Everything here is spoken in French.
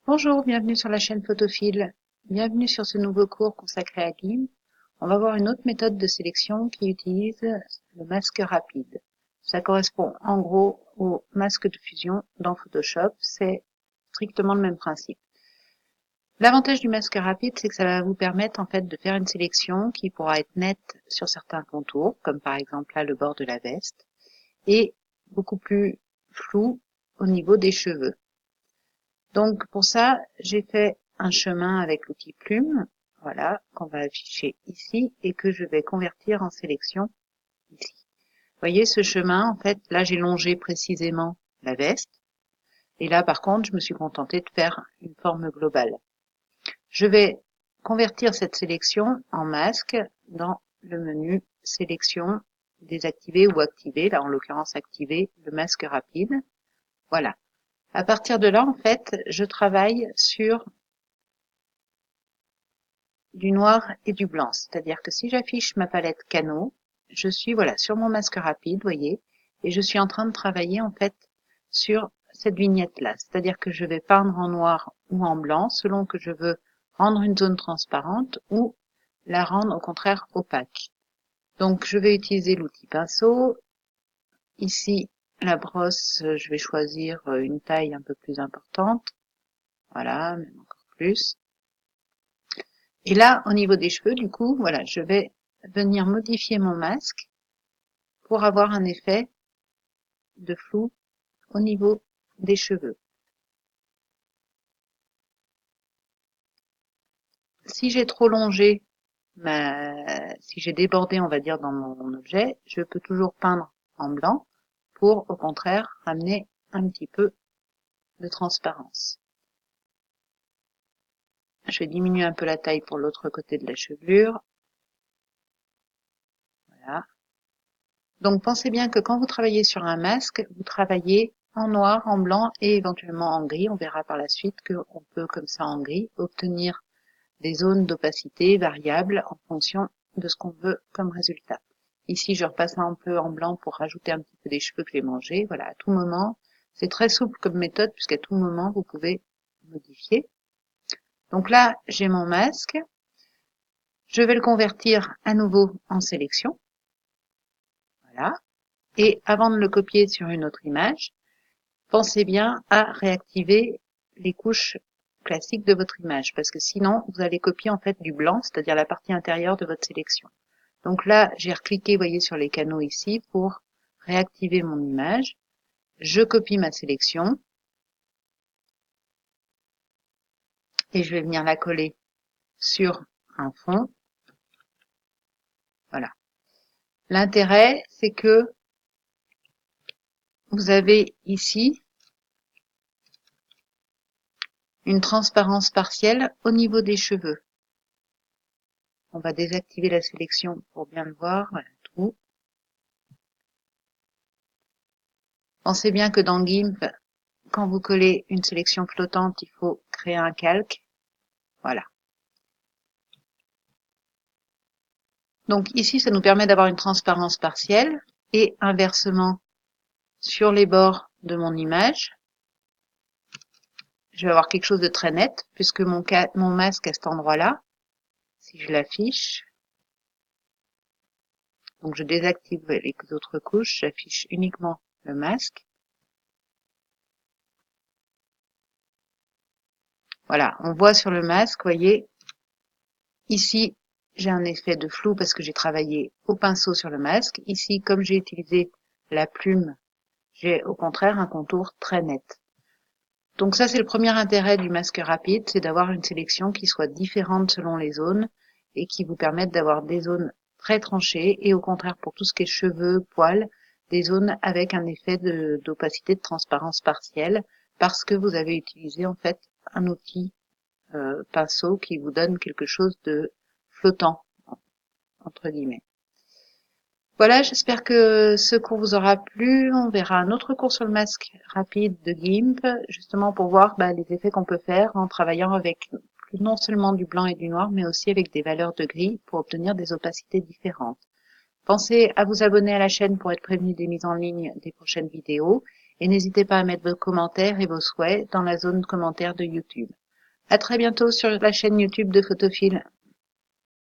Bonjour, bienvenue sur la chaîne Photophile. Bienvenue sur ce nouveau cours consacré à GIMP. On va voir une autre méthode de sélection qui utilise le masque rapide. Ça correspond en gros au masque de fusion dans Photoshop. C'est strictement le même principe. L'avantage du masque rapide, c'est que ça va vous permettre en fait de faire une sélection qui pourra être nette sur certains contours, comme par exemple là le bord de la veste, et beaucoup plus flou au niveau des cheveux. Donc pour ça, j'ai fait un chemin avec l'outil plume, voilà, qu'on va afficher ici et que je vais convertir en sélection ici. Vous voyez ce chemin, en fait, là j'ai longé précisément la veste, et là par contre je me suis contentée de faire une forme globale. Je vais convertir cette sélection en masque dans le menu sélection, désactiver ou activer, là en l'occurrence activer le masque rapide. Voilà. À partir de là, en fait, je travaille sur du noir et du blanc. C'est-à-dire que si j'affiche ma palette Cano, je suis voilà sur mon masque rapide, voyez, et je suis en train de travailler en fait sur cette vignette-là. C'est-à-dire que je vais peindre en noir ou en blanc selon que je veux rendre une zone transparente ou la rendre au contraire opaque. Donc je vais utiliser l'outil pinceau. Ici, la brosse, je vais choisir une taille un peu plus importante. Voilà, même encore plus. Et là, au niveau des cheveux, du coup, voilà, je vais venir modifier mon masque pour avoir un effet de flou au niveau des cheveux. Si j'ai trop longé, si j'ai débordé, on va dire, dans mon objet, je peux toujours peindre en blanc pour, au contraire, ramener un petit peu de transparence. Je vais diminuer un peu la taille pour l'autre côté de la chevelure. Voilà. Donc pensez bien que quand vous travaillez sur un masque, vous travaillez en noir, en blanc et éventuellement en gris. On verra par la suite qu'on peut, comme ça en gris, obtenir des zones d'opacité variables en fonction de ce qu'on veut comme résultat. Ici, je repasse un peu en blanc pour rajouter un petit peu des cheveux que j'ai mangés. Voilà, à tout moment, c'est très souple comme méthode puisqu'à tout moment, vous pouvez modifier. Donc là, j'ai mon masque. Je vais le convertir à nouveau en sélection. Voilà. Et avant de le copier sur une autre image, pensez bien à réactiver les couches classiques de votre image, parce que sinon, vous allez copier en fait du blanc, c'est-à-dire la partie intérieure de votre sélection. Donc là, j'ai recliqué, vous voyez, sur les canaux ici pour réactiver mon image. Je copie ma sélection et je vais venir la coller sur un fond. Voilà. L'intérêt, c'est que vous avez ici une transparence partielle au niveau des cheveux. On va désactiver la sélection pour bien le voir. Voilà, tout. Pensez bien que dans GIMP, quand vous collez une sélection flottante, il faut créer un calque. Voilà. Donc ici, ça nous permet d'avoir une transparence partielle et inversement sur les bords de mon image. Je vais avoir quelque chose de très net puisque mon masque à cet endroit-là, si je l'affiche, donc je désactive les autres couches, j'affiche uniquement le masque. Voilà, on voit sur le masque, voyez, ici, j'ai un effet de flou parce que j'ai travaillé au pinceau sur le masque. Ici, comme j'ai utilisé la plume, j'ai au contraire un contour très net. Donc ça, c'est le premier intérêt du masque rapide, c'est d'avoir une sélection qui soit différente selon les zones et qui vous permette d'avoir des zones très tranchées et au contraire pour tout ce qui est cheveux, poils, des zones avec un effet d'opacité, de transparence partielle parce que vous avez utilisé en fait un outil pinceau qui vous donne quelque chose de flottant, entre guillemets. Voilà, j'espère que ce cours vous aura plu. On verra un autre cours sur le masque rapide de GIMP, justement pour voir les effets qu'on peut faire en travaillant avec non seulement du blanc et du noir, mais aussi avec des valeurs de gris pour obtenir des opacités différentes. Pensez à vous abonner à la chaîne pour être prévenu des mises en ligne des prochaines vidéos Et n'hésitez pas à mettre vos commentaires et vos souhaits dans la zone commentaires de YouTube. À très bientôt sur la chaîne YouTube de Photophile.